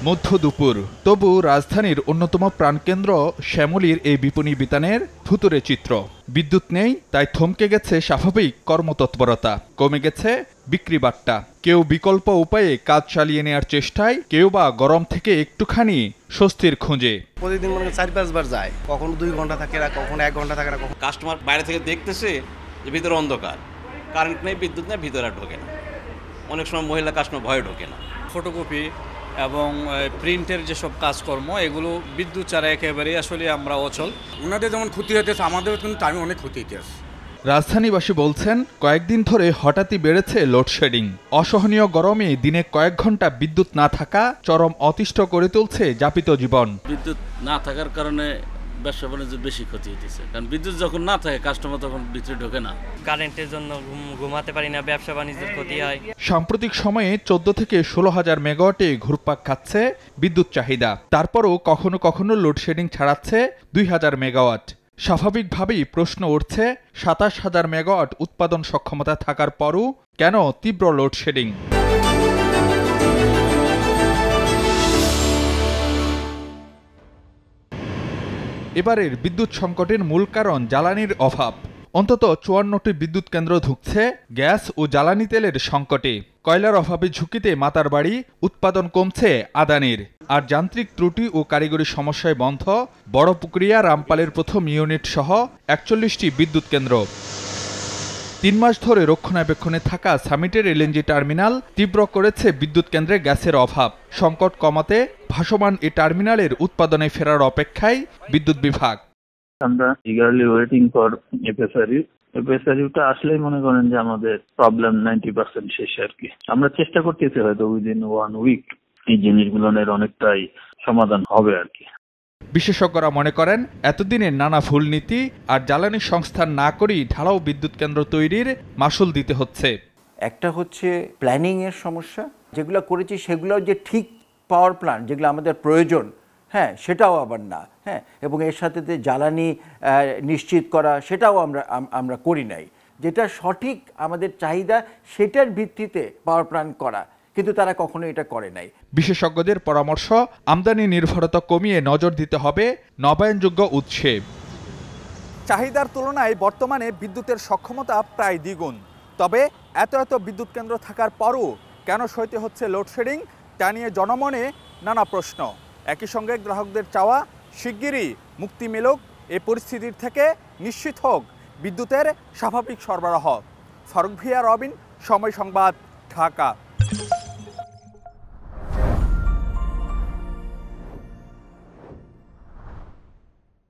মধ্য দুপুর, তবু রাজধানীর অন্যতম প্রাণকেন্দ্র শ্যামলীর এই বিপণী বিতানের ভুতুরে চিত্র। বিদ্যুৎ নেই, তাই থমকে গেছে স্বাভাবিক কর্মতৎপরতা, কমে গেছে বিক্রি বাট্টা। কেউ বিকল্প উপায়ে কাজ চালিয়ে নেওয়ার চেষ্টায়, কেউ বা গরম থেকে একটুখানি স্বস্তির খোঁজে। প্রতিদিন মনে ৪-৫ বার যায়, কখনো 2 ঘন্টা থাকে না, কখনো 1 ঘন্টা থাকে না। কাস্টমার বাইরে থেকে দেখতেছে যে ভিতরে অন্ধকার, কারেন্ট নেই, বিদ্যুৎ নেই, ভিতরে আর ঢোকে না। অনেক সময় মহিলা কাস্টমার ভয়ে ঢোকে না। ফটোকপি এবং প্রিন্টের যেসব কাজকর্ম এগুলো বিদ্যুৎ ছাড়া একেবারেই আসলে আমরা অচল। ওনাদের যেমন ক্ষতি হইতেছে, আমাদেরও কিন্তু টাইমে অনেক ক্ষতি হইতেছে। রাজধানীবাসী বলছেন, কয়েকদিন ধরে হঠাৎই বেড়েছে লোডশেডিং। অসহনীয় গরমে দিনে কয়েক ঘন্টা বিদ্যুৎ না থাকা চরম অতিষ্ঠ করে তুলছে যাপিত জীবন। বিদ্যুৎ না থাকার কারণে ব্যবসা বাণিজ্যের বেশি ক্ষতি হইতেছে, কারণ বিদ্যুৎ যখন না থাকে কাস্টমার তখন ভিতরে ঢোকে না। কারেন্টের জন্য ঘুমাতে পারি না, ব্যবসা বাণিজ্যের ক্ষতি হয়। সাম্প্রতিক সময়ে 14 থেকে 16,000 মেগাওয়াটে ঘুরপাক খাচ্ছে বিদ্যুৎ চাহিদা। তারপরও কখনো কখনো লোডশেডিং ছাড়াচ্ছে 2,000 মেগাওয়াট। স্বাভাবিকভাবেই প্রশ্ন উঠছে, 27,000 মেগাওয়াট উৎপাদন সক্ষমতা থাকার পরও কেন তীব্র লোডশেডিং? এবারের বিদ্যুৎ সংকটের মূল কারণ জ্বালানির অভাব। অন্তত 54টি বিদ্যুৎ কেন্দ্র ধুঁকছে গ্যাস ও জ্বালানি তেলের সংকটে। কয়লার অভাবে ঝুঁকিতে মাতার বাড়ি, উৎপাদন কমছে আদানির। আর যান্ত্রিক ত্রুটি ও কারিগরি সমস্যায় বন্ধ বড়পুকুরিয়া, রামপালের প্রথম ইউনিট সহ 41টি বিদ্যুৎ কেন্দ্র। 3 মাস ধরে রক্ষণাবেক্ষণে থাকা সামিটের এলএনজি টার্মিনাল তীব্র করেছে বিদ্যুৎ কেন্দ্রে গ্যাসের অভাব। সংকট কমাতে ভাসমান এই টার্মিনালের উৎপাদনে ফেরার অপেক্ষায় বিদ্যুৎ বিভাগ। আমরা ইগারলি ওয়েটিং ফর এফএসআরইউটা আসলেই মনে করেন যে আমাদের প্রবলেম 90% শেষ আর কি। আমরা চেষ্টা করতেছি হয়তো উইদিন 1 উইক এই জিনিসগুলোর অনেকটাই সমাধান হবে আর কি। বিশেষজ্ঞরা মনে করেন, এতদিনের নানা ভুল নীতি আর জ্বালানি সংস্থান না করেই ঢালাও বিদ্যুৎ কেন্দ্র তৈরির মাশুল দিতে হচ্ছে। একটা হচ্ছে প্ল্যানিং এর সমস্যা, যেগুলো করেছি সেগুলো যে ঠিক পাওয়ার প্ল্যান্ট যেগুলো আমাদের প্রয়োজন, হ্যাঁ সেটাও আবার না, হ্যাঁ, এবং এর সাথে জ্বালানি নিশ্চিত করা সেটাও আমরা করি নাই। যেটা সঠিক আমাদের চাহিদা সেটার ভিত্তিতে পাওয়ার প্ল্যান্ট করা, কিন্তু তারা কখনো এটা করে নাই। বিশেষজ্ঞদের পরামর্শ, আমদানি নির্ভরতা কমিয়ে নজর দিতে হবে নবায়নযোগ্য উৎসে। চাহিদার তুলনায় বর্তমানে বিদ্যুতের সক্ষমতা প্রায় দ্বিগুণ। তবে এত বিদ্যুৎ কেন্দ্র থাকার পরও কেন সইতে হচ্ছে লোডশেডিং, তা নিয়ে জনমনে নানা প্রশ্ন। একই সঙ্গে গ্রাহকদের চাওয়া, শিগগিরই মুক্তি মিলুক এই পরিস্থিতির থেকে, নিশ্চিত হোক বিদ্যুতের স্বাভাবিক সরবরাহ। ফারুক ভিয়া, রবিন, সময় সংবাদ, ঢাকা।